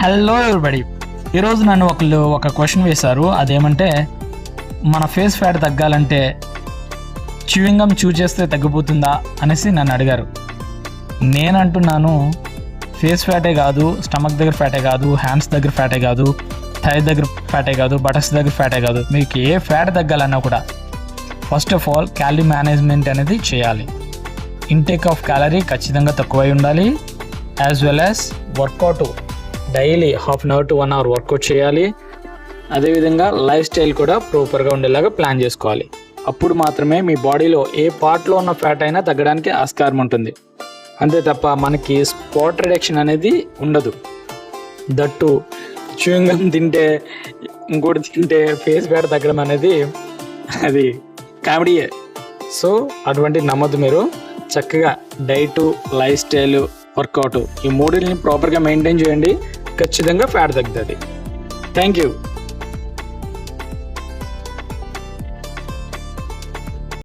Hello everybody. ఈరోజు నన్ను ఒక క్వశ్చన్ వేశారు. అదేమంటే మన ఫేస్ ఫ్యాట్ తగ్గాలంటే చ్యూయింగ్ గమ్ చూ చేస్తే తగ్గిపోతుందా అనేసి నన్ను అడిగారు. నేను అంటున్నాను, ఫేస్ ఫ్యాటే కాదు, స్టమక్ దగ్గర ఫ్యాటే కాదు, హ్యాండ్స్ దగ్గర ఫ్యాటే కాదు, థై దగ్గర ఫ్యాటే కాదు, బటర్స్ దగ్గర ఫ్యాటే కాదు, మీకు ఏ ఫ్యాట్ తగ్గాలన్నా కూడా first of all calorie management అనేది చేయాలి. ఇంటేక్ ఆఫ్ క్యాలరీ ఖచ్చితంగా తక్కువై ఉండాలి. As well as workout daily half an hour to 1 hour workout చేయాలి. అదేవిధంగా లైఫ్ స్టైల్ కూడా ప్రాపర్గా ఉండేలాగా ప్లాన్ చేసుకోవాలి. అప్పుడు మాత్రమే మీ బాడీలో ఏ పార్ట్లో ఉన్న ఫ్యాట్ అయినా తగ్గడానికి ఆస్కారం ఉంటుంది. అంతే తప్ప మనకి స్పాట్ రిడక్షన్ అనేది ఉండదు. దట్టు చ్యూయింగ్ గమ్ తింటే ఇంకోటి తింటే ఫేస్ ఫ్యాట్ తగ్గడం అనేది అది కామెడీయే. సో అటువంటి నమ్మద్దు. మీరు చక్కగా డైటు, లైఫ్ స్టైల్, వర్కౌట్ ఈ మూడింటిని ప్రాపర్గా మెయింటైన్ చేయండి. ఖచ్చితంగా ఫ్యాట్ తగ్గుతుంది. Thank you.